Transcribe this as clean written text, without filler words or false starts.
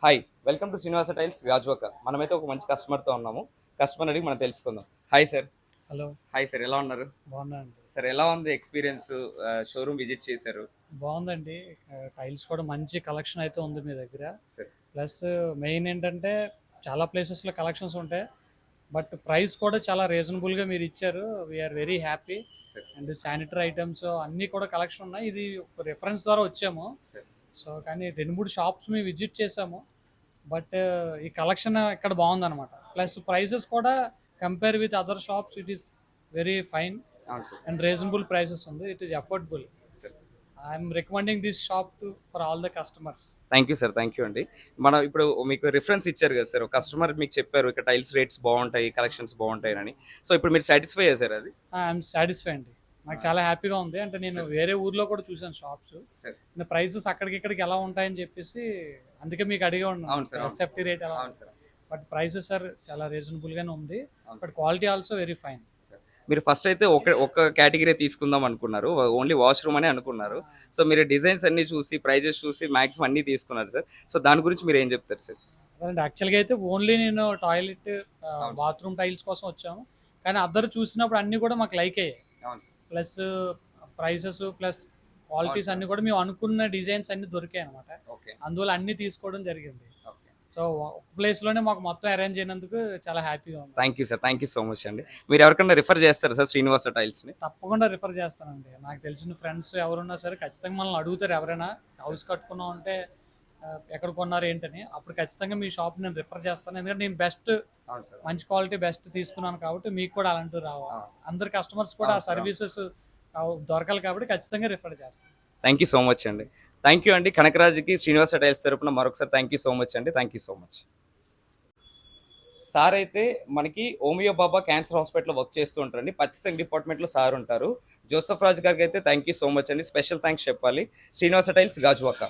Hi, welcome to Srinivasa tiles Gajuwaka. మనమైతే ఒక మంచి కస్టమర్తో ఉన్నాము. కస్టమర్ అడిగి మనం తెలుసుకుందాం. Hi sir. Hello. Hi sir, ఎలా ఉన్నారు? బాగున్నా అండి. సార్ ఎలా ఉంది ఎక్స్పీరియన్స్? షోరూమ్ విజిట్ చేశారు బాగుందండి. టైల్స్ కూడా మంచి కలెక్షన్ అయితే ఉంది మీ దగ్గర. సార్. ప్లస్ మెయిన్ ఏంటంటే చాలా ప్లేసెస్లో కలెక్షన్స్ ఉంటాయి, బట్ ప్రైస్ కూడా చాలా రీజనబుల్గా మీరు ఇచ్చారు. We are very happy. Sir. And sanitary items అన్నీ కూడా కలెక్షన్ ఉన్నాయి. ఇది రిఫరెన్స్ ద్వారా వచ్చాము. సార్. సో కానీ 2-3 షాప్స్ మేము విజిట్ చేసాము, బట్ ఈ కలెక్షన్ ఇక్కడ బాగుందన్నమాట. ప్లస్ ప్రైసెస్ కూడా compare with other shops it is very fine అవును సార్. అండ్ రీజనబుల్ ప్రైసెస్ ఉంది. It is affordable. Sir. I'm recommending this shop to for all the customers. Thank you sir, thank you అండి. మనం ఇప్పుడు మీకు reference ఇచ్చారు కదా sir, customer మీకు చెప్పారు ఇక్కడ టైల్స్ రేట్స్ బాగుంటాయి, కలెక్షన్స్ బాగుంటాయి అని. సో ఇప్పుడు మీరు సాటిస్ఫై అయ్యారు అది? ఐఎమ్ సాటిస్ఫై అండి. నాకు చాలా హ్యాపీగా ఉంది. అంటే నేను వేరే ఊర్లో కూడా చూసాను షాప్స్, ప్రైసెస్ అక్కడికి ఇక్కడికి ఎలా ఉంటాయని చెప్పేసి అందుకే మీకు అడిగి ఉన్నాను సేఫ్టీ రేట్ ఎలా. బట్ ప్రైసెస్ ఆర్ చాలా రీజనబుల్ గానే ఉంది, but quality also very fine. మీరు ఫస్ట్ అయితే ఒక కేటగిరీ తీసుకుందాం అనుకున్నారు, ఓన్లీ వాష్రూమ్ అని అనుకున్నారు. సో మీరు డిజైన్స్ అన్ని చూసి ప్రైజెస్ చూసి మాక్సిమం అన్ని తీసుకున్నారు సార్. సో దాని గురించి మీరు ఏం చెప్తారు సార్? యాక్చువల్గా అయితే ఓన్లీ నేను టాయిలెట్ బాత్రూమ్ టైల్స్ కోసం వచ్చాము, కానీ అద్దరు చూసినప్పుడు అన్ని కూడా మాకు లైక్ అయ్యాయి. ప్లస్ ప్రైసెస్ ప్లస్ క్వాలిటీస్ అన్ని కూడా మేము అనుకున్న డిజైన్స్ అన్ని దొరికాయి అనమాట. అందువల్ల అన్ని తీసుకోవడం జరిగింది. సో ఒక ప్లేస్ లోనే మాకు మొత్తం అరేంజ్ అయినందుకు చాలా హ్యాపీగా ఉంది. Thank you sir, thank you so much అండి. మీరు ఎవరికైనా రిఫర్ చేస్తారు సార్ శ్రీనివాస టైల్స్ ని? తప్పకుండా రిఫర్ చేస్తానండి. నాకు తెలిసిన ఫ్రెండ్స్ ఎవరున్నా సరే ఖచ్చితంగా మనల్ని అడుగుతారు, ఎవరైనా హౌస్ కట్టుకున్నాం అంటే ఎక్కడ కొన్నారు ఏంటని. అప్పుడు ఖచ్చితంగా మీ షాప్ నేను రిఫర్ చేస్తాను, ఎందుకంటే నేను బెస్ట్ మంచి క్వాలిటీ బెస్ట్ తీసుకున్నాను కాబట్టి మీకు కూడా అలాంటివి రావాలి. అందరు కస్టమర్స్ కూడా ఆ సర్వీసెస్ దొరకాలి కాబట్టి ఖచ్చితంగా రిఫర్ చేస్తాను. థ్యాంక్ యూ సో మచ్ అండి. థ్యాంక్ యూ అండి. కనకరాజుకి శ్రీనివాస టైల్స్ తరపున మరొకసారి థ్యాంక్ యూ సో మచ్ అండి. Thank you so much. Sir అయితే మనకి ఓమియో బాబా క్యాన్సర్ హాస్పిటల్లో వర్క్ చేస్తూ ఉంటారండి. పచ్చిసంగ్ డిపార్ట్మెంట్లో సార్ ఉంటారు. జోసఫ్ రాజు గారికి అయితే థ్యాంక్ యూ సో మచ్ అండి. స్పెషల్ థ్యాంక్స్ చెప్పాలి. శ్రీనివాస టైల్స్ గాజువాక.